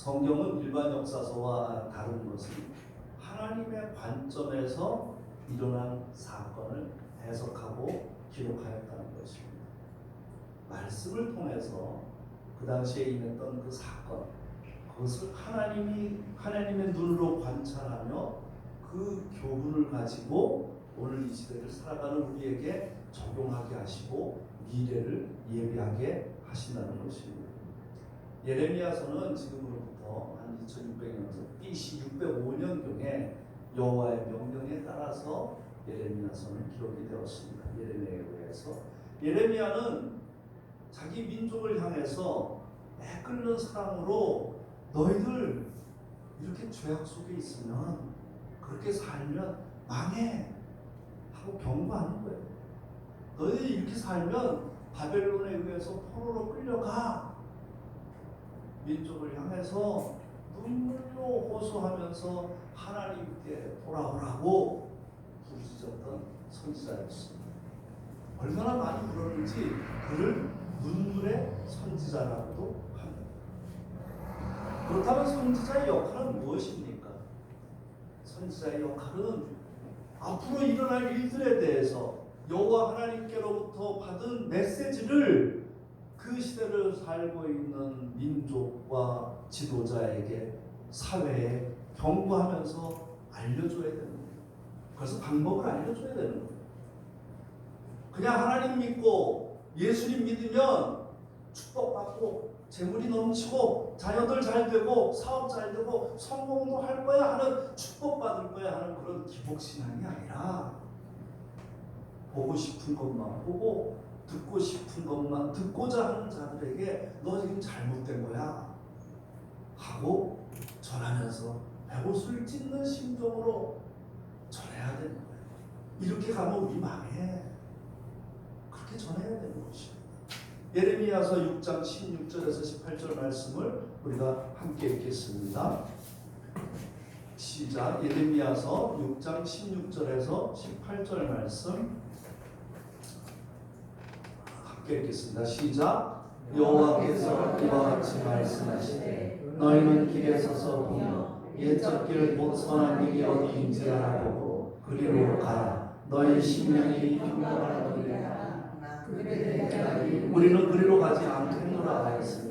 성경은 일반 역사서와 다른 것은 하나님의 관점에서 일어난 사건을 해석하고 기록하였다는 것입니다. 말씀을 통해서 그 당시에 임했던 그 사건, 그것을 하나님의 눈으로 관찰하며 그 교훈을 가지고 오늘 이 시대를 살아가는 우리에게 적용하게 하시고 미래를 예비하게 하신다는 것입니다. 예레미야서는 지금으로부터 한 2600년 전 BC 605년경에 여호와의 명령에 따라서 예레미야서는 기록이 되었습니다. 예레미야에 의해서 예레미야는 자기 민족을 향해서 애끓는 사랑으로 너희들 이렇게 죄악 속에 있으면 그렇게 살면 망해 하고 경고하는 거예요. 너희들이 이렇게 살면 바벨론에 의해서 포로로 끌려가. 민족을 향해서 눈물로 호소하면서 하나님께 돌아오라고 부르짖었던 선지자였습니다. 얼마나 많이 부르는지 그를 눈물의 선지자라고도 합니다. 그렇다면 선지자의 역할은 무엇입니까? 선지자의 역할은 앞으로 일어날 일들에 대해서 여호와 하나님께로부터 받은 메시지를 그 시대를 살고 있는 민족과 지도자에게 사회에 경고하면서 알려줘야 되는 거예요. 그래서 방법을 알려줘야 되는 거예요. 그냥 하나님 믿고 예수님 믿으면 축복받고 재물이 넘치고 자녀들 잘 되고 사업 잘 되고 성공도 할 거야 하는 축복받을 거야 하는 그런 기복신앙이 아니라 보고 싶은 것만 보고 듣고 싶은 것만 듣고자 하는 자들에게 너 지금 잘못된 거야 하고 전하면서 배옷을 찢는 심정으로 전해야 되는 거예요. 이렇게 가면 우리 망해. 그렇게 전해야 되는 것입니다. 예레미야서 6장 16절에서 18절 말씀을 우리가 함께 읽겠습니다. 시작. 예레미야서 6장 16절에서 18절 말씀 함께 읽겠습니다. 시작. 여호와께서 이와 같이 말씀하시되 너희는 길에 서서 보며 옛적 길 곧 선한 길이 어디인지 알아보고 그리로 가라. 너희 심령이 평강하노니라. 우리는 그리로 가지 않겠노라 하였으니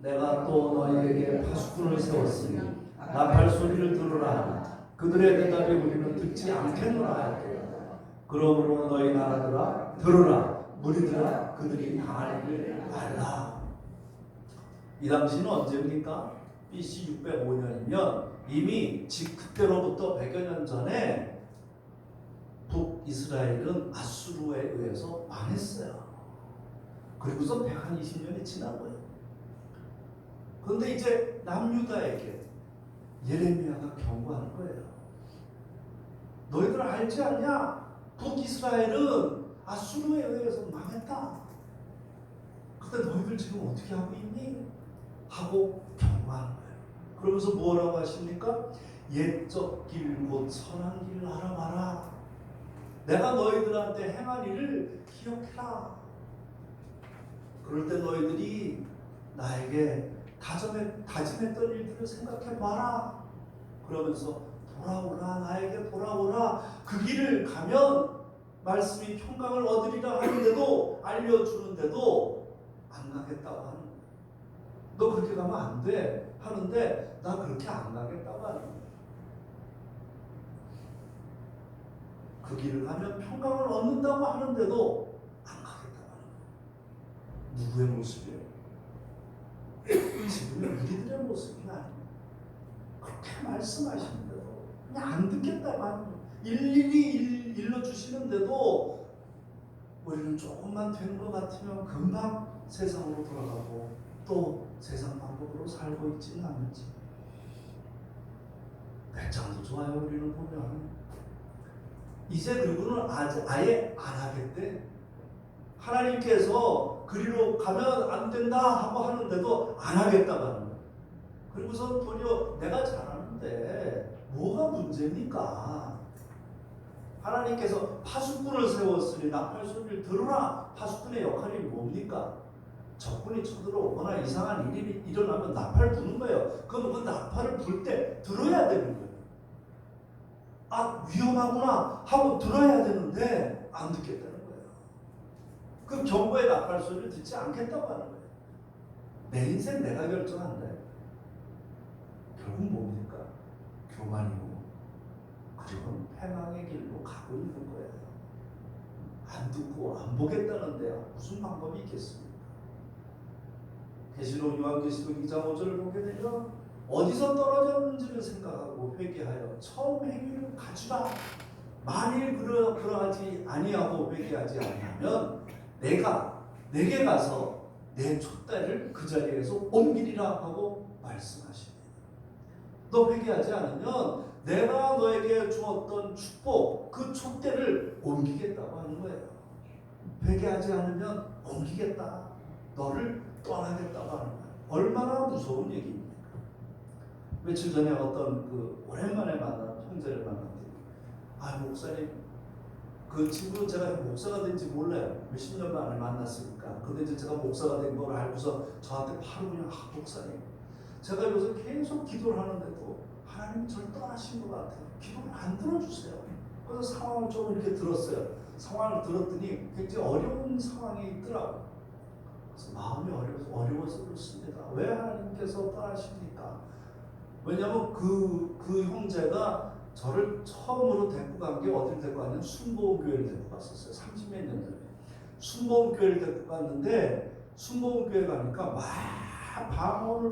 내가 또 너희에게 파수꾼을 세웠으니 나팔 소리를 들으라. 그들의 대답에 우리는 듣지 않겠노라 하였도다. 그러므로 너희 나라들아 들으라. 무리들아 그들이 당할 일을 알라. 이 당시는 언제입니까? BC 605년이면 이미 그때로부터 100여 년 전에 북이스라엘은 아수르에 의해서 망했어요. 그리고서 120년이 지난 거예요. 그런데 이제 남유다에게 예레미야가 경고하는 거예요. 너희들 알지 않냐? 북이스라엘은 아수르에 의해서 망했다. 근데 너희들 지금 어떻게 하고 있니? 하고 경고하는 거예요. 그러면서 뭐라고 하십니까? 옛적 길 곧 선한 길을 알아봐라. 내가 너희들한테 행한 일을 기억해라. 그럴 때 너희들이 나에게 다짐했던 일들을 생각해봐라. 그러면서 돌아오라. 나에게 돌아오라. 그 길을 가면 말씀이 평강을 얻으리라 하는데도 알려주는데도 안 가겠다고 하는 거예요. 너 그렇게 가면 안 돼 하는데 나 그렇게 안 가겠다고 하는 거예요. 그 길을 가면 평강을 얻는다고 하는데도 안 가겠다고 하는 거예요. 누구의 모습이에요? 지금의 우리들의 모습이 아니에요. 그렇게 말씀하시는데도 그냥 안 듣겠다고 하는 거예요. 일일이 일러주시는데도 우리는 조금만 되는 것 같으면 금방 세상으로 돌아가고 또 세상 방법으로 살고 있지는 않는지. 배짱도 좋아요. 우리는 보면 이제 그리고는 아예 안 하겠대. 하나님께서 그리로 가면 안 된다 하고 하는데도 안 하겠다고 하는 거예요. 그리고서 도리어 내가 잘하는데 뭐가 문제입니까? 하나님께서 파수꾼을 세웠으니 나팔 소리를 들으라. 파수꾼의 역할이 뭡니까? 적군이 쳐들어오거나 이상한 일이 일어나면 나팔 부는 거예요. 그럼 그 나팔을 불 때 들어야 되는 거예요. 아, 위험하구나 하고 들어야 되는데 안 듣겠다는 거예요. 그럼 경고의 나팔 소리를 듣지 않겠다고 하는 거예요. 내 인생 내가 결정한대. 결국 뭡니까? 교만이고, 그리고 패망의 길로 가고 있는 거예요. 안 듣고 안 보겠다는데 무슨 방법이 있겠습니까? 계시록 요한계시록 2장 5절을 보게 되면 어디서 떨어졌는지를 생각하고 회개하여 처음 행위를 가주라. 만일 그러하지 아니하고 회개하지 아니하면 내게 가서 내 촛대를 그 자리에서 옮기리라 하고 말씀하십니다. 너 회개하지 않으면 내가 너에게 주었던 축복, 그 촛대를 옮기겠다고 하는 거예요. 회개하지 않으면 옮기겠다. 너를 떠나겠다고 하는 거예요. 얼마나 무서운 얘기입니까? 며칠 전에 어떤 오랜만에 만난 형제를 만났더니, 아, 목사님, 그 친구는 제가 목사가 된지 몰라요. 몇십 년 만에 만났으니까. 근데 이제 제가 목사가 된 걸 알고서 저한테 바로 그냥, 아, 목사님, 제가 요새 계속 기도를 하는데도 하나님이 저를 떠나신 것 같아요. 기도를 안 들어주세요. 그래서 상황을 좀 이렇게 들었어요. 상황을 들었더니 굉장히 어려운 상황이 있더라고요. 그래서 마음이 어려워서 그렇습니다. 왜 하나님께서 떠나십니까? 왜냐하면 그 형제가 저를 처음으로 데리고 간 게 어디를 데리고 갔냐면 순복음교회를 데리고 갔었어요. 30몇 년 전에. 순복음교회를 데리고 갔는데 순복음교회 가니까 막 방언으로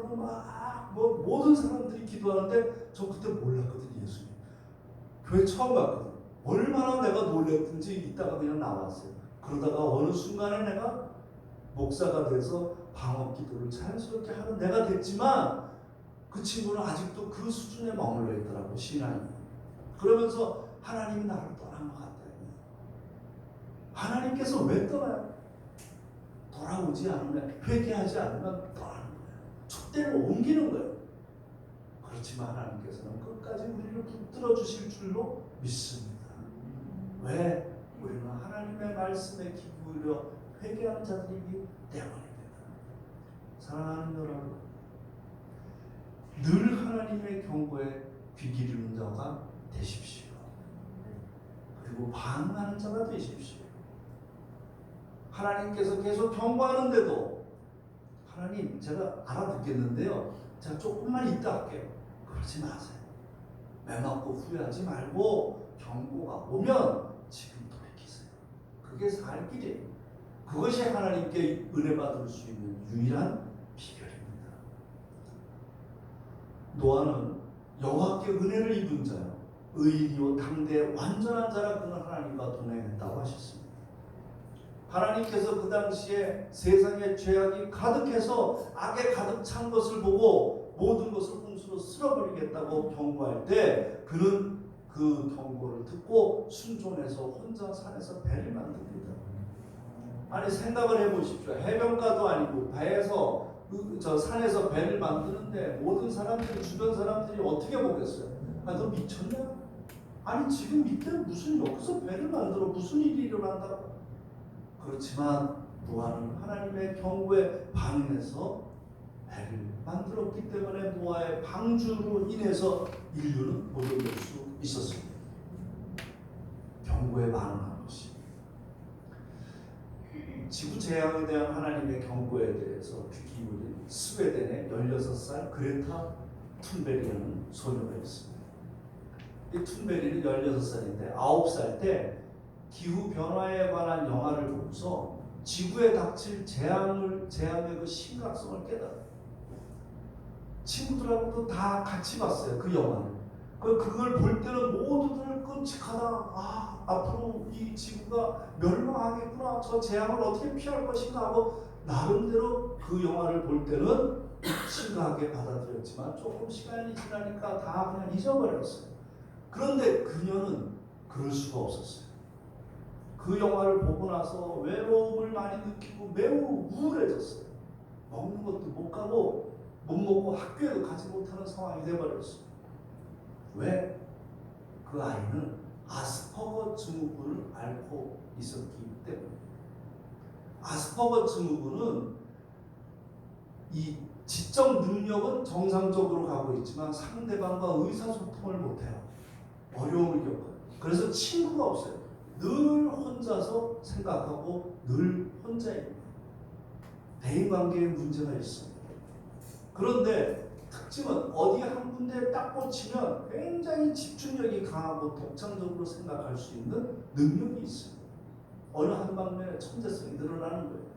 모든 사람들이 기도하는데 저 그때 몰랐거든요. 예수님. 교회 처음 갔거든. 얼마나 내가 놀랬든지 있다가 그냥 나왔어요. 그러다가 어느 순간에 내가 목사가 돼서 방언 기도를 자연스럽게 하는 내가 됐지만 그 친구는 아직도 그 수준에 머물러 있더라고, 신앙이. 그러면서 하나님이 나를 떠난 것 같다. 하나님께서 왜 떠나요? 돌아오지 않으면, 회개하지 않으면 떠나는 거예요. 촛대를 옮기는 거예요. 그렇지만 하나님께서는 끝까지 우리를 붙들어 주실 줄로 믿습니다. 왜? 우리는 하나님의 말씀에 기울여 회개하는 자들이기 때문입니다. 사랑하는 여러분, 늘 하나님의 경고에 귀 기르는 자가 되십시오. 그리고 반응하는 자가 되십시오. 하나님께서 계속 경고하는데도 하나님, 제가 알아듣겠는데요, 제가 조금만 이따 할게요. 그러지 마세요. 매맞고 후회하지 말고 경고가 오면 지금 돌이키세요. 그게 살 길이에요. 그것이 하나님께 은혜 받을 수 있는 유일한 비결입니다. 노아는 여호와께 은혜를 입은 자요, 의인이요 당대 완전한 자라 그는 하나님과 동행했다고 하셨습니다. 하나님께서 그 당시에 세상에 죄악이 가득해서 악에 가득 찬 것을 보고 모든 것을 홍수로 쓸어버리겠다고 경고할 때 그는 그 경고를 듣고 순종해서 혼자 산에서 배를 만듭니다. 아니, 생각을 해보십시오. 해변가도 아니고 배에서 저 산에서 배를 만드는데 모든 사람들이, 주변 사람들이 어떻게 보겠어요? 아, 너 미쳤냐? 아니, 지금 밑에 무슨 여기서 배를 만들어 무슨 일이 일어난다고? 그렇지만 노아는 하나님의 경고에 반응해서 배를 만들었기 때문에 노아의 방주로 인해서 인류는 못 얻을 수 있었습니다. 경고에 반응한 것이. 지구 재앙에 대한 하나님의 경고에 대해서 귀 기울인 스웨덴의 16살 그레타 툰베리라는 소녀가 있습니다. 이 툰베리는 16살인데 9살 때 기후 변화에 관한 영화를 보고서 지구에 닥칠 재앙의 그 심각성을 깨달아요. 친구들하고도 다 같이 봤어요, 그 영화를. 그걸 볼 때는 모두들 끔찍하다. 아, 앞으로 이 지구가 멸망하겠구나. 저 재앙을 어떻게 피할 것인가 하고 나름대로 그 영화를 볼 때는 심각하게 받아들였지만 조금 시간이 지나니까 다 그냥 잊어버렸어요. 그런데 그녀는 그럴 수가 없었어요. 그 영화를 보고 나서 외로움을 많이 느끼고 매우 우울해졌어요. 먹는 것도 못 가고 못 먹고 학교에도 가지 못하는 상황이 되어버렸어요. 왜? 그 아이는 아스퍼거 증후군을 앓고 있었기 때문에. 아스퍼거 증후군은 이 지적 능력은 정상적으로 가고 있지만 상대방과 의사소통을 못해요. 어려움을 겪어요. 그래서 친구가 없어요. 늘 혼자서 생각하고 늘 혼자입니다. 대인관계에 문제가 있습니다. 그런데 특징은 어디 한 군데에 딱 꽂히면 굉장히 집중력이 강하고 독창적으로 생각할 수 있는 능력이 있습니다. 어느 한 방면에 천재성이 드러나는 거예요.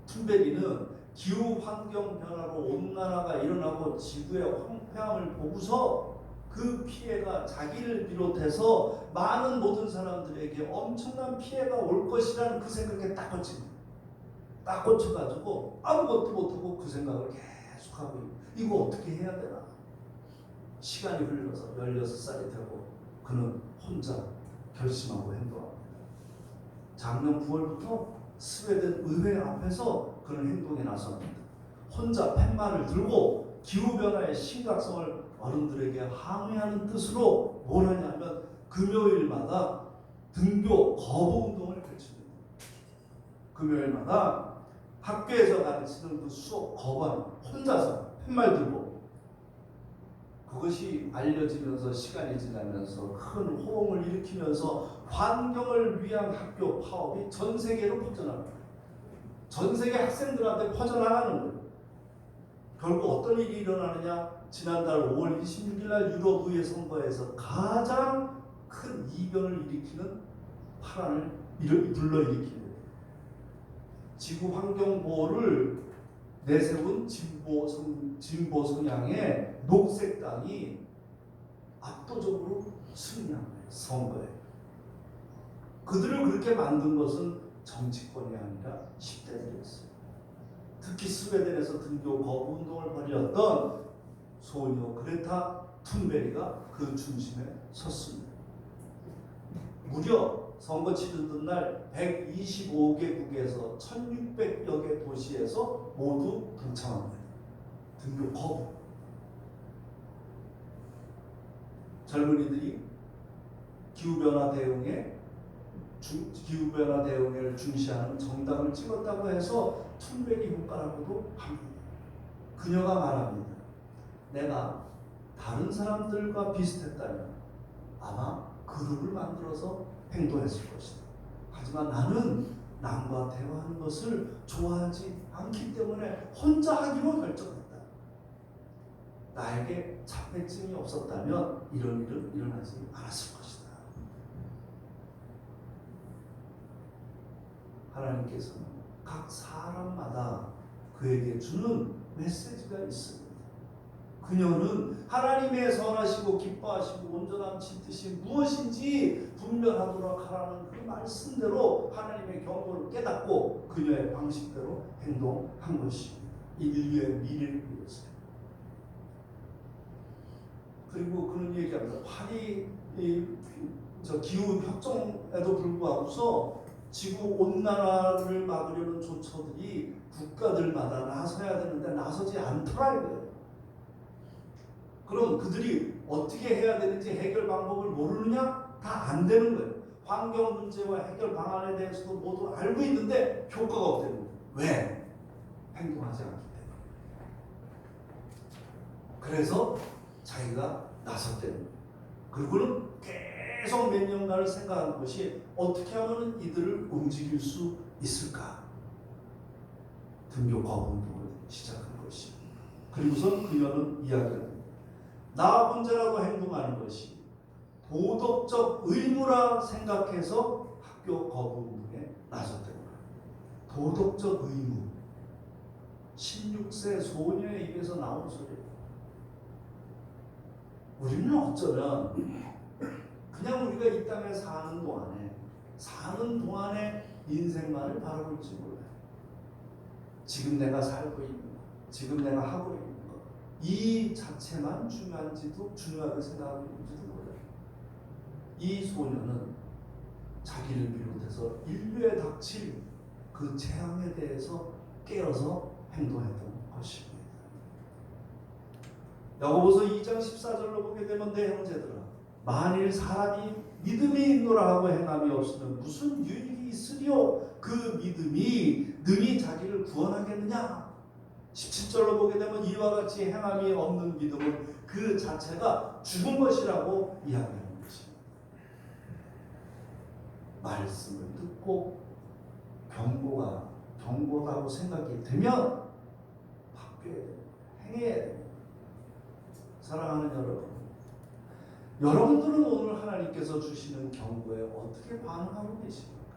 툰베리는 기후 환경 변화로 온난화가 일어나고 지구의 황폐함을 보고서 그 피해가 자기를 비롯해서 많은 모든 사람들에게 엄청난 피해가 올 것이라는 그 생각에 딱 꽂힙니다. 딱 꽂혀가지고 아무것도 못하고 그 생각을 계속하고 이거 어떻게 해야 되나. 시간이 흘러서 16살이 되고 그는 혼자 결심하고 행동합니다. 작년 9월부터 스웨덴 의회 앞에서 그런 행동에 나섭니다. 혼자 팻말을 들고 기후변화의 심각성을 어른들에게 항의하는 뜻으로 뭘 하냐면 금요일마다 등교 거부 운동을 펼칩니다. 금요일마다 학교에서 가르치는 그 수업 거부하는 혼자서 팻말 들고 그것이 알려지면서 시간이 지나면서 큰 호응을 일으키면서 환경을 위한 학교 파업이 전 세계로 퍼져나갑니다. 전 세계 학생들한테 퍼져나가는 거예요. 결국 어떤 일이 일어나느냐? 지난달 5월 26일 날 유럽의회 선거에서 가장 큰 이변을 일으키는 파란을 불러일으키는 지구 환경 보호를 내세운 진보 성향의 녹색당이 압도적으로 승리한 거예요. 선거에. 그들을 그렇게 만든 것은 정치권이 아니라 10대들이었어요. 특히 스웨덴에서 등교 거부 운동을 벌였던 소녀 그레타 툰베리가 그 중심에 섰습니다. 무려 선거 치르던 날 125개국에서 1600여 개 도시에서 모두 동참합니다. 등교 거부. 젊은이들이 기후변화 대응을 중시하는 정당을 찍었다고 해서 툰베리 효과라고도 합니다. 그녀가 말합니다. 내가 다른 사람들과 비슷했다면 아마 그룹을 만들어서 행동했을 것이다. 하지만 나는 남과 대화하는 것을 좋아하지 않기 때문에 혼자 하기로 결정했다. 나에게 자폐증이 없었다면 이런 일은 일어나지 않았을 것이다. 하나님께서는 각 사람마다 그에게 주는 메시지가 있습니다. 그녀는 하나님의 선하시고 기뻐하시고 온전함신 뜻이 무엇인지 분별하도록 하라는 그 말씀대로 하나님의 경고를 깨닫고 그녀의 방식대로 행동한 것입니다. 인류의 미래를 위해서. 그리고 그런 얘기합니다. 파리 기후 협정에도 불구하고서 지구 온난화를 막으려는 조처들이 국가들마다 나서야 되는데 나서지 않더라 이거예요. 그럼 그들이 어떻게 해야 되는지 해결 방법을 모르느냐? 다 안 되는 거예요. 환경 문제와 해결 방안에 대해서도 모두 알고 있는데 효과가 없다는 거예요. 왜? 행동하지 않기 때문에. 그래서 자기가 나섰다는 거예요. 그리고는 계속 몇 년간을 생각한 것이 어떻게 하면 이들을 움직일 수 있을까? 등교 거부 운동을 시작한 것입니다. 그리고선 그녀는 이야기합니다. 나 혼자라도 행동하는 것이 도덕적 의무라 생각해서 학교 거부 운동에 나섰다는 거예요. 도덕적 의무. 16세 소녀의 입에서 나온 소리예요. 우리는 어쩌면 그냥 우리가 이 땅에 사는 동안에 인생만을 바라볼지 몰라요. 지금 내가 살고 있는 것, 지금 내가 하고 있는 것, 이 자체만 중요하게 생각하고 있는지도 몰라요. 이 소녀는 자기를 비롯해서 인류에 닥칠 그 재앙에 대해서 깨어서 행동했던 것입니다. 야고보서 2장 14절로 보게 되면 내 형제들아 만일 사람이 믿음이 있노라 하고 행함이 없으면 무슨 유익이 있으리요? 그 믿음이 능히 자기를 구원하겠느냐? 17절로 보게 되면 이와 같이 행함이 없는 믿음은 그 자체가 죽은 것이라고 이야기하는 것입니다. 말씀을 듣고 경고라고 생각이 되면 바뀌어야 됩니다. 행해야 됩니다. 사랑하는 여러분들은 오늘 하나님께서 주시는 경고에 어떻게 반응하고 계십니까?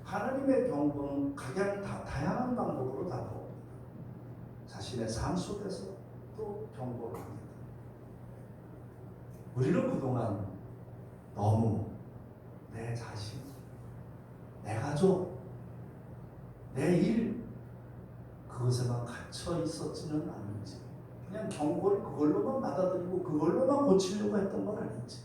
하나님의 경고는 가장 다양한 방법으로 다가옵니다. 자신의 삶 속에서 또 경고를 합니다. 우리는 그동안 너무 내 자신, 내 가족, 내 일, 그것에만 갇혀 있었지는 않은지, 그냥 경고를 그걸로만 받아들이고 그걸로만 고치려고 했던 건 아닌지,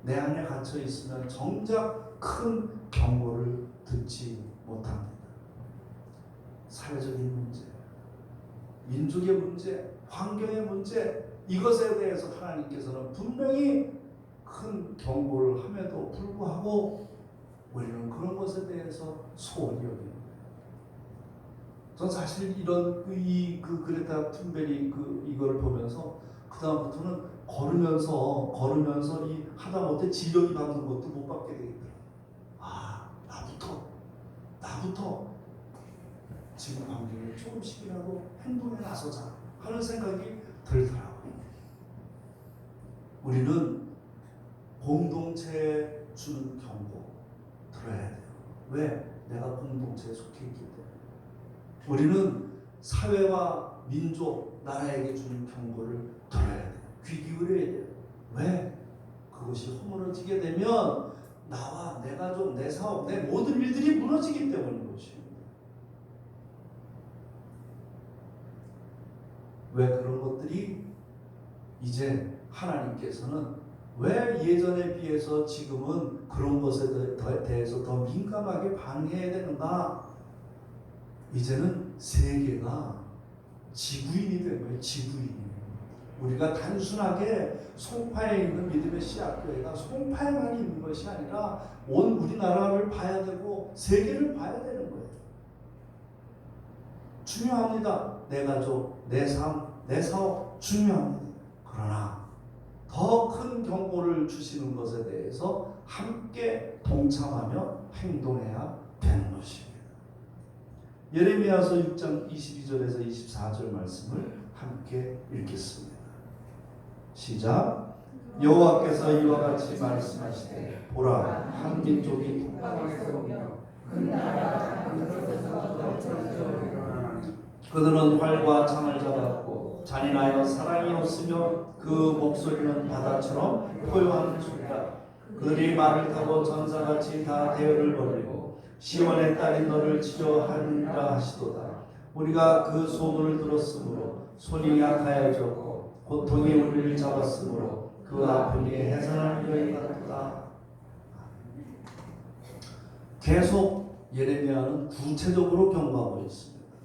내 안에 갇혀 있으면 정작 큰 경고를 듣지 못합니다. 사회적인 문제, 민족의 문제, 환경의 문제, 이것에 대해서 하나님께서는 분명히 큰 경고를 함에도 불구하고 우리는 그런 것에 대해서 소홀히 여기는 거예요. 전 사실 이런 그레타 툰베리 이걸 보면서 그 다음부터는 걸으면서 이 하다못해 지력이 받는 것도 못 받게 되겠더라고요. 나부터 지금 환경에 조금씩이라도 행동에 나서자 하는 생각이 들더라고요. 우리는 공동체에 주는 경고 들어야 돼요. 왜? 내가 공동체에 속해 있기 때문에. 우리는 사회와 민족, 나라에게 주는 경고를 들어야 돼요. 귀 기울여야 돼요. 왜? 그것이 허물어지게 되면 나와 내 가족, 내 사업, 내 모든 일들이 무너지기 때문인 것입니다. 왜 그런 것들이 이제 하나님께서는 왜 예전에 비해서 지금은 그런 것에 대해서 더 민감하게 반응해야 되는가? 이제는 세계가 지구인이 된 거예요. 지구인이. 우리가 단순하게 송파에 있는 믿음의 씨앗교회가 송파에만 있는 것이 아니라 온 우리나라를 봐야 되고 세계를 봐야 되는 거예요. 중요합니다. 내 가족, 내 삶, 내 사업 중요합니다. 그러나 더 큰 경고를 주시는 것에 대해서 함께 동참하며 행동해야 되는 것입니다. 예레미야서 6장 22절에서 24절 말씀을 함께 읽겠습니다. 시작. 여호와께서 이와 같이 말씀하시되 보라, 한 민족이 북방에서 오며 큰 나라가 그들에서 떨어져 그들은 활과 창을 잡았고 잔인하여 사랑이 없으며 그 목소리는 바다처럼 포효한 소리라. 그들이 말을 타고 전사같이 다 대열을 벌이고 시온의 딸이 너를 치료하리라 하시도다. 우리가 그 소문을 들었으므로 손이 약하여졌고 고통이 우리를 잡았으므로 그 아픔이 해산할 여인 같다. 계속 예레미야는 구체적으로 경고하고 있습니다.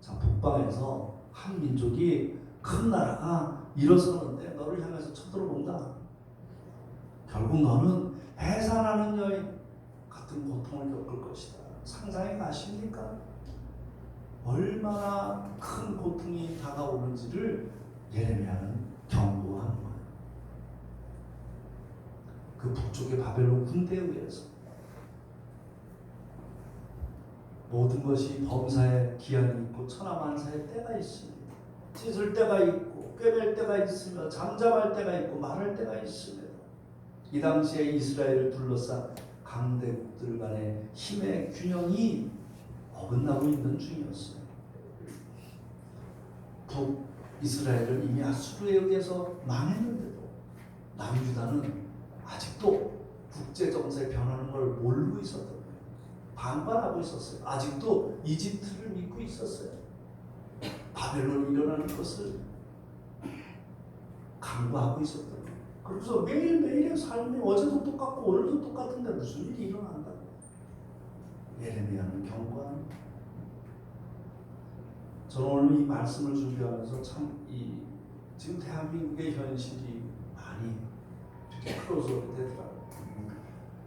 자, 북방에서 한 민족이 큰 나라가 일어서는데 너를 향해서 쳐들어본다. 결국 너는 해산하는 여인 같은 고통을 겪을 것이다. 상상이 가십니까? 얼마나 큰 고통이 다가오는지를 예레미야는 경고하는 거예요. 그 북쪽의 바벨론 군대에 의해서 모든 것이 범사에 기한이 있고 천하만사의 때가 있습니다. 찢을 때가 있고 꿰맬 때가 있으며 잠잠할 때가 있고 말할 때가 있습니다. 이 당시에 이스라엘을 둘러싼 강대국들 간의 힘의 균형이 어긋나고 있는 중이었어요. 북이스라엘은 이미 아수르에 의해서 망했는데도 남유다는 아직도 국제정세 변하는 걸 모르고 있었던 거예요. 반발하고 있었어요. 아직도 이집트를 믿고 있었어요. 바벨론이 일어나는 것을 강구하고 있었던 거예요. 그래서 매일매일의 삶이 어제도 똑같고 오늘도 똑같은데 무슨 일이 일어난다고 예레미야는 경고합니다. 저는 오늘 이 말씀을 준비하면서 참 지금 대한민국의 현실이 많이 크로스오버 되더라고요.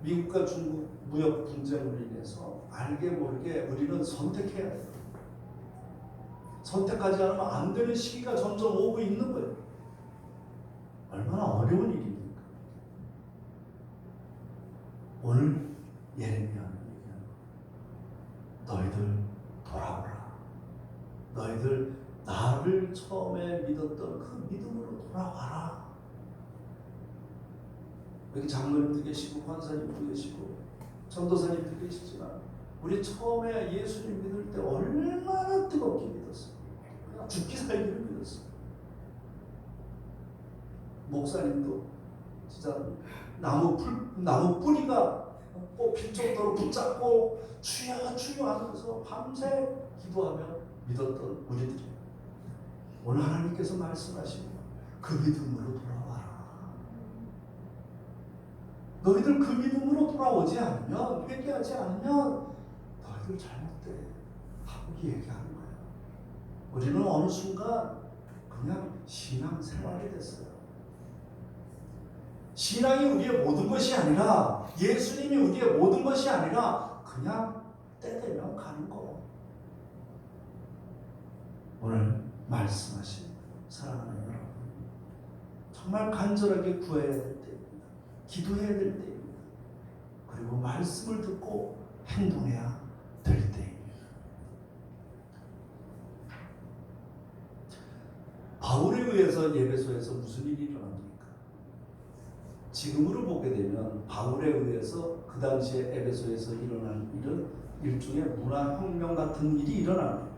미국과 중국 무역 분쟁으로 인해서 알게 모르게 우리는 선택해야 돼요. 선택하지 않으면 안 되는 시기가 점점 오고 있는 거예요. 얼마나 어려운 일입니까? 오늘 예레미야는 얘기하는 너희들 돌아오라. 너희들 나를 처음에 믿었던 그 믿음으로 돌아와라. 여기 장로님도 계시고 권사님도 계시고 전도사님도 계시지만 우리 처음에 예수님 믿을 때 얼마나 뜨겁게 믿었어요. 그냥 죽기 살기를 믿었어요. 목사님도 진짜 나무 뿌리가 뽑힐 정도로 붙잡고 주여 주여 하면서 밤새 기도하며 믿었던 우리들이에요. 오늘 하나님께서 말씀하시는 그 믿음으로 돌아와라. 너희들 그 믿음으로 돌아오지 않으면, 회개하지 않으면 너희들 잘못돼 하고 얘기하는 거예요. 우리는 어느 순간 그냥 신앙생활이 됐어요. 신앙이 우리의 모든 것이 아니라, 예수님이 우리의 모든 것이 아니라 그냥 때 되면 가는 거. 오늘 말씀하신 사랑하는 여러분, 정말 간절하게 구해야 될 때입니다. 기도해야 될 때입니다. 그리고 말씀을 듣고 행동해야 될 때입니다. 바울에 의해서 예배소에서 무슨 일이 일어납니까? 지금으로 보게 되면 바울에 의해서 그 당시에 에베소에서 일어난 일은 일종의 문화혁명 같은 일이 일어납니다.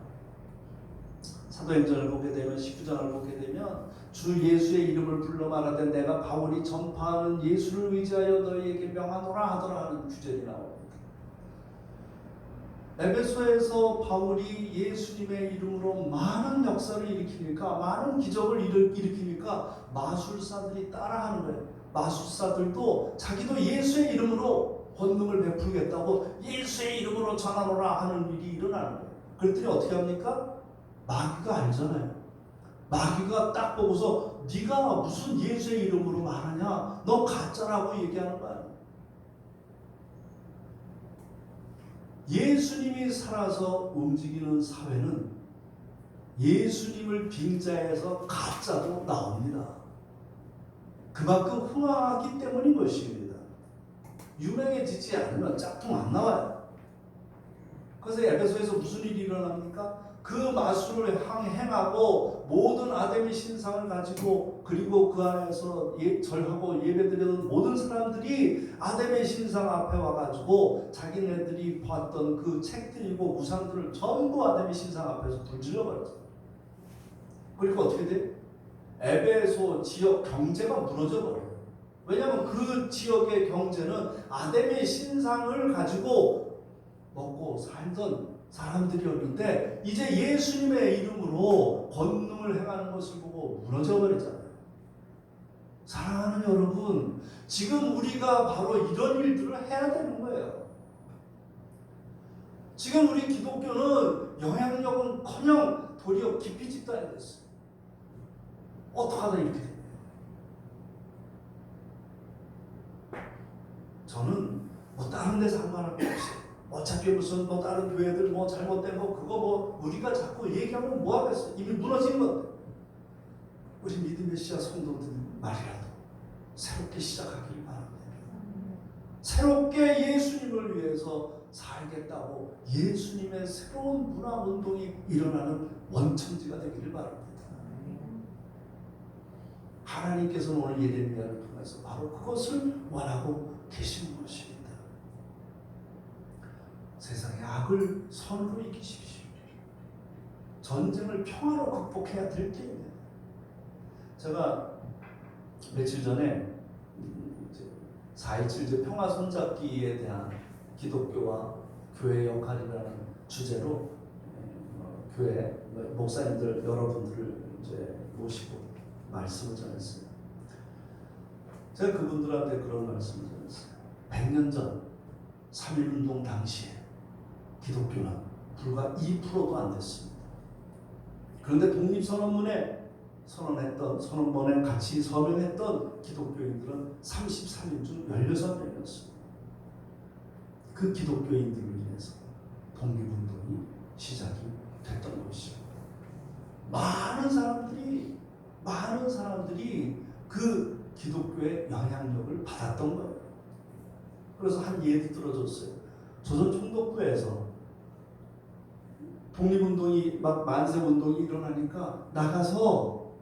사도행전을 보게 되면 19장을 보게 되면 주 예수의 이름을 불러 말하되 내가 바울이 전파하는 예수를 의지하여 너희에게 명하노라 하더라 하는 구절이 나옵니다. 에베소에서 바울이 예수님의 이름으로 많은 역사를 일으키니까, 많은 기적을 일으키니까 마술사들이 따라하는 거예요. 마술사들도 자기도 예수의 이름으로 권능을 베풀겠다고 예수의 이름으로 전하노라 하는 일이 일어나는 거예요. 그랬더니 어떻게 합니까? 마귀가 알잖아요. 마귀가 딱 보고서 네가 무슨 예수의 이름으로 말하냐? 너 가짜라고 얘기하는 거 아니에요. 예수님이 살아서 움직이는 사회는 예수님을 빙자해서 가짜도 나옵니다. 그만큼 흥황하기 때문인 것입니다. 유명해지지 않으면 짝퉁 안 나와요. 그래서 에베소에서 무슨 일이 일어납니까? 그 마술을 행하고 모든 아데미 신상을 가지고, 그리고 그 안에서 절하고 예배드리는 모든 사람들이 아데미 신상 앞에 와가지고 자기네들이 봤던 그 책들이고 우상들을 전부 아데미 신상 앞에서 불질러버렸어요. 그리고 어떻게 돼? 에베소 지역 경제가 무너져 버려요. 왜냐하면 그 지역의 경제는 아데미 신상을 가지고 먹고 살던 사람들이었는데 이제 예수님의 이름으로 권능을 행하는 것을 보고 무너져 버리잖아요. 사랑하는 여러분, 지금 우리가 바로 이런 일들을 해야 되는 거예요. 지금 우리 기독교는 영향력은커녕 도리어 깊이 집단이 됐어요. 어떡하다 이렇게 됩니다. 저는 뭐 다른 데 상관할 거 없어요. 어차피 무슨 뭐 다른 교회들 뭐 잘못된 거 그거 뭐 우리가 자꾸 얘기하면 뭐 하겠어요. 이미 무너진 건데. 우리 믿음의 씨앗 성도들 말이라도 새롭게 시작하길 바랍니다. 새롭게 예수님을 위해서 살겠다고 예수님의 새로운 문화운동이 일어나는 원천지가 되기를 바랍니다. 하나님께서는 오늘 예레미야를 통해서 바로 그것을 원하고 계시는 것입니다. 세상의 악을 선으로 이기십시오. 전쟁을 평화로 극복해야 될 때입니다. 제가 며칠 전에 4.27 평화 손잡기에 대한 기독교와 교회의 역할이라는 주제로 교회 목사님들 여러분들을 이제 모시고 말씀을 전했어요. 제가 그분들한테 그런 말씀을 전했어요. 100년 전 3.1운동 당시에 기독교는 불과 2%도 안 됐습니다. 그런데 독립선언문에 선언번에 같이 서명했던 기독교인들은 33인 중 16명이었습니다. 그 기독교인들을 인해서 독립운동이 시작이 됐던 것이죠. 많은 사람들이 그 기독교의 영향력을 받았던 거예요. 그래서 한 예도 들어줬어요. 조선 총독부에서 독립운동이 막 만세운동이 일어나니까 나가서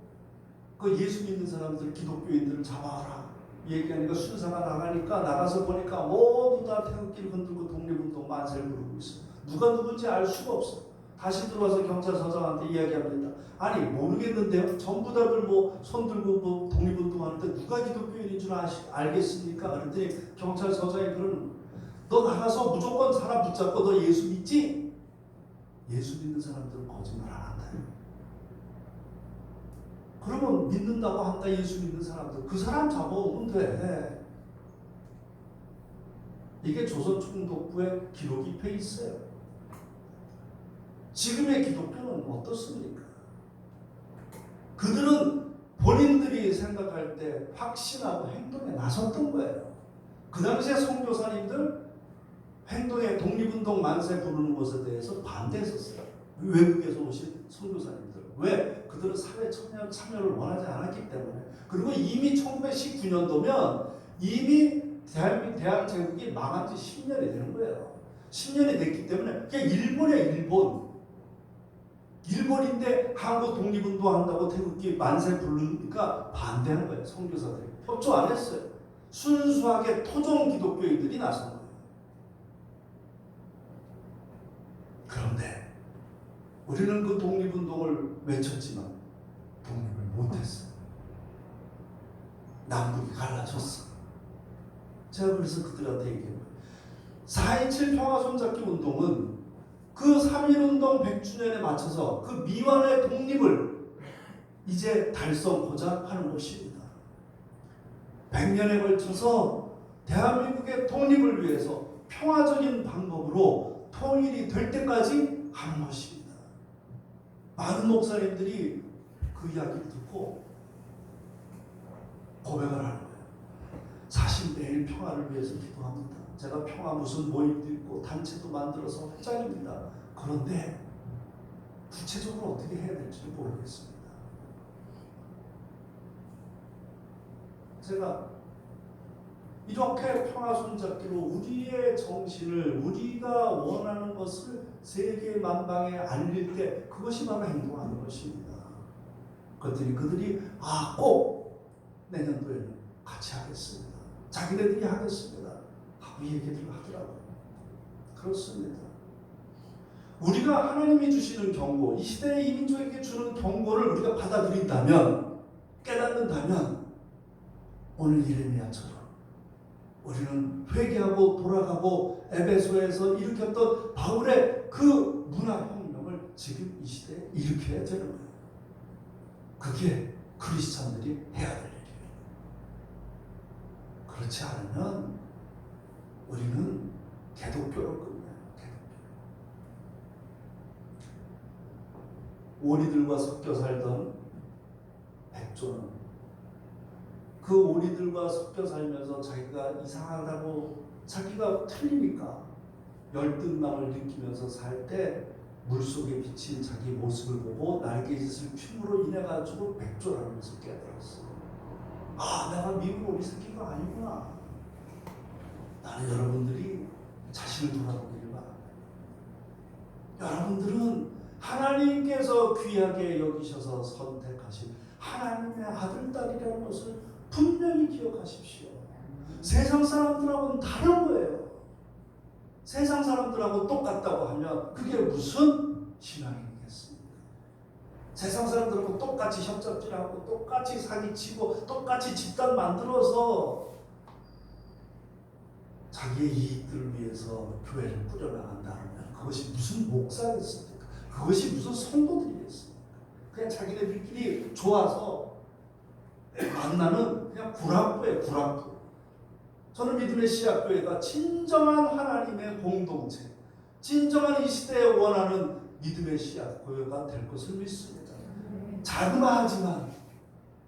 그 예수 믿는 사람들, 기독교인들을 잡아라 얘기하니까 순사가 나가니까 나가서 보니까 모두 다 태극기를 흔들고 독립운동 만세를 부르고 있어요. 누가 누군지 알 수가 없어요. 다시 들어와서 경찰서장한테 이야기합니다. 아니 모르겠는데요. 전부 다들 뭐 손들고 뭐 독립운동하는데 누가 기독교인인 줄 알겠습니까? 그랬더니 경찰서장이 그러는, 너 나가서 무조건 사람 붙잡고 너 예수 믿지? 예수 믿는 사람들은 거짓말 안 한다. 그러면 믿는다고 한다. 예수 믿는 사람들 그 사람 잡아오면 돼. 이게 조선 총독부의 기록이 돼 있어요. 지금의 기독교는 어떻습니까? 그들은 본인들이 생각할 때 확신하고 행동에 나섰던 거예요. 그 당시에 선교사님들 행동에 독립운동 만세 부르는 것에 대해서 반대했었어요. 외국에서 오신 선교사님들. 왜? 그들은 사회 참여를 원하지 않았기 때문에. 그리고 이미 1919년도면 이미 대한 제국이 망한 지 10년이 되는 거예요. 10년이 됐기 때문에 그냥 일본이야. 일본인데 한국 독립운동 한다고 태극기 만세 부르니까 반대하는 거예요. 선교사들이. 협조 안 했어요. 순수하게 토종 기독교인들이 나선 거예요. 그런데 우리는 그 독립운동을 외쳤지만 독립을 못했어요. 남북이 갈라졌어. 제가 그래서 그들한테 얘기해요. 4.27 평화손잡기 운동은 그 3.1운동 100주년에 맞춰서 그 미완의 독립을 이제 달성하고자 하는 것입니다. 100년에 걸쳐서 대한민국의 독립을 위해서 평화적인 방법으로 통일이 될 때까지 하는 것입니다. 많은 목사님들이 그 이야기를 듣고 고백을 하는 거예요. 사실 매일 평화를 위해서 기도합니다. 제가 평화 무슨 모임도 있고 단체도 만들어서 회장입니다. 그런데 구체적으로 어떻게 해야 될지 모르겠습니다. 제가 이렇게 평화 손잡기로 우리의 정신을, 우리가 원하는 것을 세계 만방에 알릴 때 그것이 바로 행동하는 것입니다. 그랬더니 그들이 꼭 내년도에는 같이 하겠습니다. 자기네들이 하겠습니다. 하고 얘기를 하더라고요. 그렇습니다. 우리가 하나님이 주시는 경고, 이 시대의 이민족에게 주는 경고를 우리가 받아들인다면, 깨닫는다면 오늘 예레미야처럼 우리는 회개하고 돌아가고 에베소에서 일으켰던 바울의 그 문화혁명을 지금 이 시대에 일으켜야 되는 거예요. 그게 크리스찬들이 해야 될 일이에요. 그렇지 않으면 우리는 개독교로 끝나요. 오리들과 섞여 살던 백조는 그 오리들과 섞여 살면서 자기가 이상하다고, 자기가 틀리니까 열등감을 느끼면서 살 때 물속에 비친 자기 모습을 보고 날개짓을 춤으로 인해 가지고 백조라는 것을 깨달았어요. 내가 미국 오리 새끼가 아니구나. 나는 여러분들이 자신을 돌아보기를 바랍니다. 여러분들은 하나님께서 귀하게 여기셔서 선택하신 하나님의 아들, 딸이라는 것을 분명히 기억하십시오. 세상 사람들하고는 다른 거예요. 세상 사람들하고 똑같다고 하면 그게 무슨 신앙이겠습니까? 세상 사람들하고 똑같이 협잡질하고 똑같이 사기치고 똑같이 집단 만들어서 자기의 이익들을 위해서 교회를 꾸려나간다면 그것이 무슨 목사겠습니까? 그것이 무슨 성도들이겠습니까? 그냥 자기네들끼리 좋아서 만나는 그냥 구락부예요. 구락부. 저는 믿음의 씨앗교회가 진정한 하나님의 공동체, 진정한 이 시대에 원하는 믿음의 씨앗교회가 될 것을 믿습니다. 자그마하지만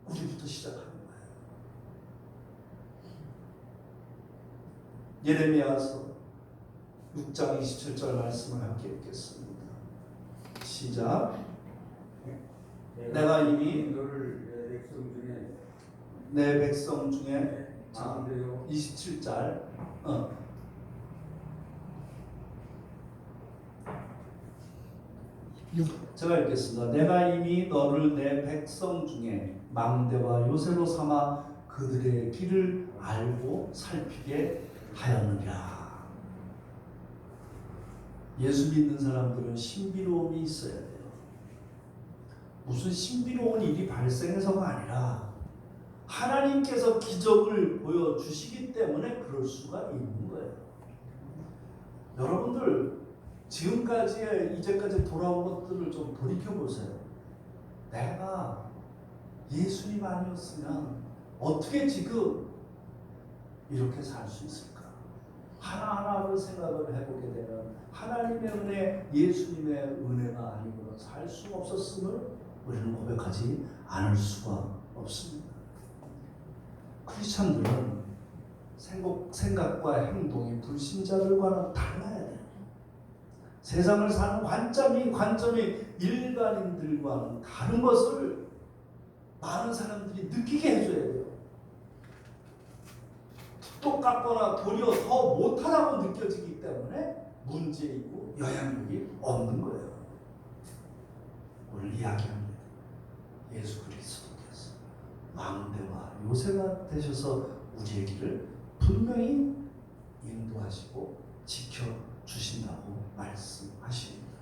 우리부터 시작하는 거예요. 예레미야서 6장 27절 말씀을 함께 읽겠습니다. 시작. 내가 이미 너를 내 백성 중에 마음대로 27절 제가 읽겠습니다. 내가 이미 너를 내 백성 중에 망대와 요새로 삼아 그들의 길을 알고 살피게 하였느니라. 예수 믿는 사람들은 신비로움이 있어야 돼요. 무슨 신비로운 일이 발생해서가 아니라 하나님께서 기적을 보여주시기 때문에 그럴 수가 있는 거예요. 여러분들 지금까지의 이제까지 돌아온 것들을 좀 돌이켜보세요. 내가 예수님 아니었으면 어떻게 지금 이렇게 살 수 있을까? 하나하나를 생각을 해보게 되면 하나님의 은혜, 예수님의 은혜가 아니고는 살 수 없었음을 우리는 고백하지 않을 수가 없습니다. 크리스찬들은 생각과 행동이 불신자들과는 달라야 돼요. 세상을 사는 관점이 일반인들과는 다른 것을 많은 사람들이 느끼게 해줘야 돼요. 똑같거나 도리어 더 못하다고 느껴지기 때문에 문제이고 영향력이 없는 거예요. 오늘 이야기합니다. 예수 그리스도께서 망대와 요새가 되셔서 우리의 길을 분명히 인도하시고 지켜주신다고 말씀하십니다.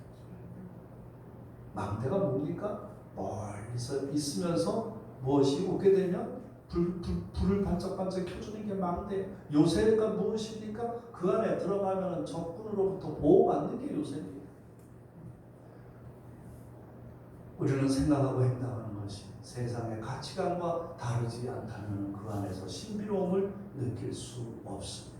망대가 뭡니까? 멀리서 있으면서 무엇이 오게 되면 불을 반짝반짝 켜주는 게 망대. 요새가 무엇입니까? 그 안에 들어가면 적군으로부터 보호받는 게 요새입니다. 우리는 생각하고 행동하는 것이 세상의 가치관과 다르지 않다면 그 안에서 신비로움을 느낄 수 없습니다.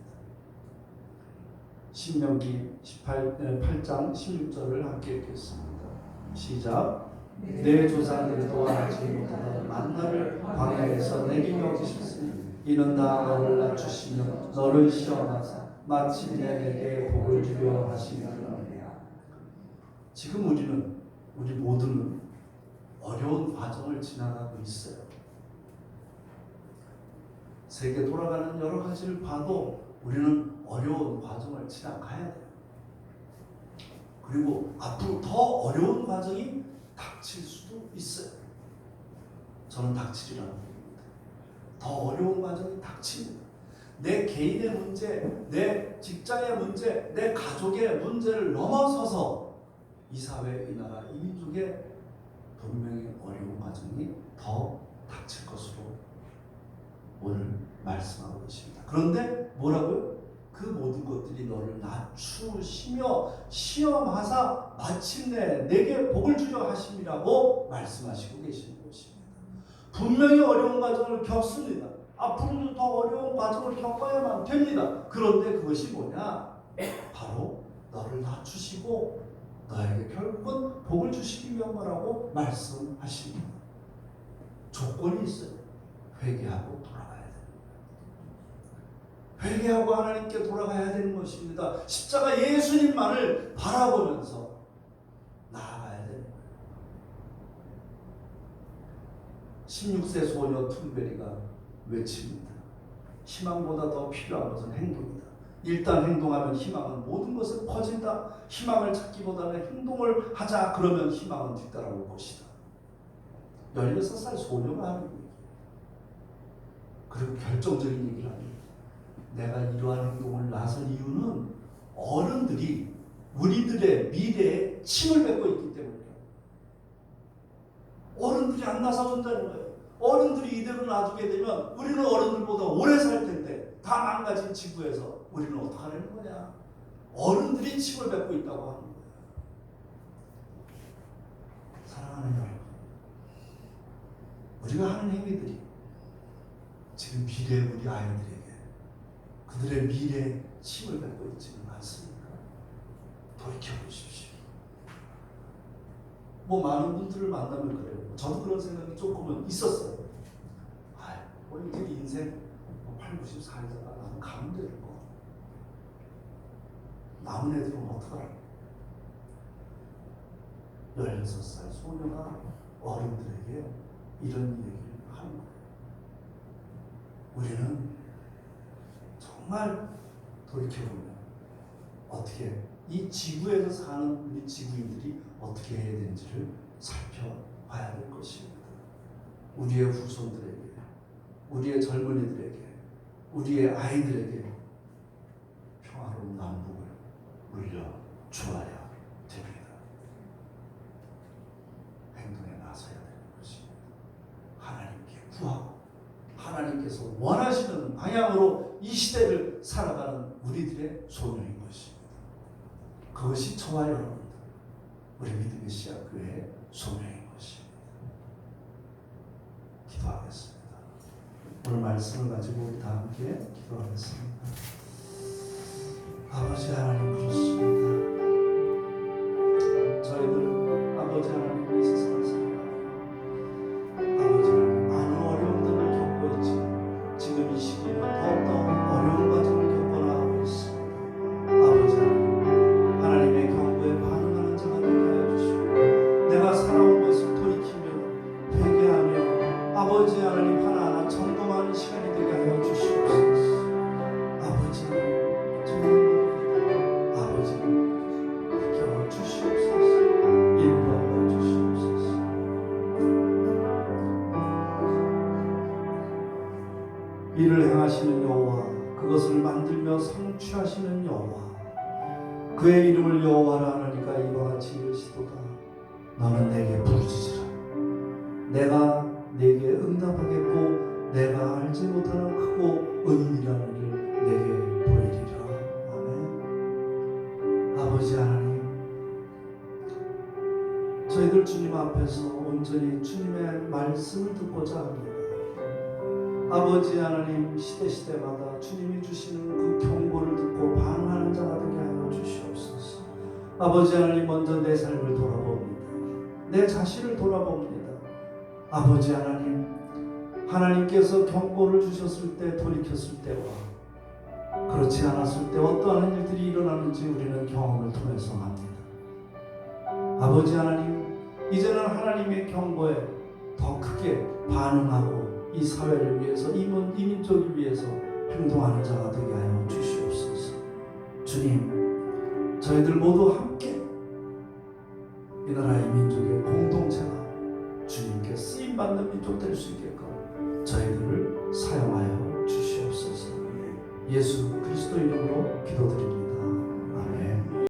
신명기 8장 16절을 함께 읽겠습니다. 시작. 내 조상들이 도와하지 못하던 만나를 광야에서 내게 먹이셨으니 이는 다 너를 낮추시며 너를 시험하사 마침내 내게 복을 주려 하시느니라. 지금 우리 모두는 어려운 과정을 지나가고 있어요. 세계 돌아가는 여러 가지를 봐도 우리는 어려운 과정을 지나가야 돼요. 그리고 앞으로 더 어려운 과정이 닥칠 수도 있어요. 저는 닥치리라고 봅니다. 더 어려운 과정이 닥칩니다. 내 개인의 문제, 내 직장의 문제, 내 가족의 문제를 넘어서서 이 사회, 이 나라, 이 민족의 분명히 어려운 과정이 더 닥칠 것으로 오늘 말씀하고 계십니다. 그런데 뭐라고요? 그 모든 것들이 너를 낮추시며 시험하사 마침내 내게 복을 주려 하심이라고 말씀하시고 계시는 것입니다. 분명히 어려운 과정을 겪습니다. 앞으로도 더 어려운 과정을 겪어야만 됩니다. 그런데 그것이 뭐냐? 바로 너를 낮추시고 너에게 결국은 복을 주시기 위한 거라고 말씀하십니다. 조건이 있어요. 회개하고 돌아가야 됩니다. 회개하고 하나님께 돌아가야 되는 것입니다. 십자가 예수님만을 바라보면서 나아가야 되는 거예요. 16세 소녀 툰베리가 외칩니다. 희망보다 더 필요한 것은 행동이다. 일단 행동하면 희망은 모든 것을 퍼진다. 희망을 찾기보다는 행동을 하자. 그러면 희망은 뒤따라올 것이다. 16살 소녀가 하는 얘기예요. 그리고 결정적인 얘기를 합니다. 내가 이러한 행동을 나선 이유는 어른들이 우리들의 미래에 침을 뱉고 있기 때문이에요. 어른들이 안 나서준다는 거예요. 어른들이 이대로 놔두게 되면 우리는 어른들보다 오래 살 텐데 다 망가진 지구에서 우리는 어떻게 하려는 거냐. 어른들이 침을 뱉고 있다고 하는 거예요. 사랑하는 여러분, 우리가 하는 행위들이 지금 미래의 우리 아이들에게 그들의 미래에 침을 뱉고 있지는 않습니까? 돌이켜보십시오. 많은 분들을 만나면 그래요. 저도 그런 생각이 조금은 있었어요. 이제 인생 8, 90살이잖아. 나는 가면 되는 거. 남은 애들은 어떡하라고. 16살 소녀가 어른들에게 이런 얘기를 하는 거예요. 우리는 정말 돌이켜보면 어떻게 이 지구에서 사는 우리 지구인들이 어떻게 해야 되는지를 살펴봐야 될 것입니다. 우리의 후손들에게, 우리의 젊은이들에게, 우리의 아이들에게 평화로운 남북을 물려주어야 됩니다. 행동에 나서야 되는 것입니다. 하나님께 구하고 하나님께서 원하시는 방향으로 이 시대를 살아가는 우리들의 소명인 것입니다. 그것이 저와 여러분들, 우리 믿음의 씨앗교회의 소명인 것입니다. 기도하겠습니다. 오늘 말씀을 가지고 우리 다 함께 기도하겠습니다. 아버지 하나님, 그렇습니다. 저희들 아버지 하나님 이 세상을 살아가요. 아버지 하나님, 많은 어려움들을 겪고 있지만 지금 이 시기에는 더욱더 어려운 과정을 겪어나가고 있습니다. 아버지 하나님, 하나님의 경고에 반응하는 자가 되게 하여 주시고 내가 살아온 것을 돌이키며 회개하며 아버지 하나님 하나하나 점검하는 시간이 되게 하여 주시옵소서. 아버지 저는 아버지 비켜 주시옵소서. 인도하여 주시옵소서. 이를 행하시는 여호와, 그것을 만들며 성취하시는 여호와, 그의 이름을 여호와라 하나니까 이와 같이 이르시도다. 너는 내게 부르짖으라. 내가 내게 응답하겠고 내가 알지 못하는 크고 은밀한 일을 내게 보이리라. 아멘. 아버지 하나님, 저희들 주님 앞에서 온전히 주님의 말씀을 듣고자 합니다. 아버지 하나님, 시대마다 주님이 주시는 그 경고를 듣고 반응하는 자가 되게 하여 주시옵소서. 아버지 하나님, 먼저 내 삶을 돌아봅니다. 내 자신을 돌아봅니다. 아버지 하나님, 하나님께서 경고를 주셨을 때, 돌이켰을 때와 그렇지 않았을 때 어떠한 일들이 일어나는지 우리는 경험을 통해서 압니다. 아버지 하나님, 이제는 하나님의 경고에 더 크게 반응하고 이 사회를 위해서, 이 민족을 위해서 행동하는 자가 되게 하여 주시옵소서. 주님, 저희들 모두 함께 이 나라의 민족의 공동체가 주님께 쓰임받는 민족 될 수 있게끔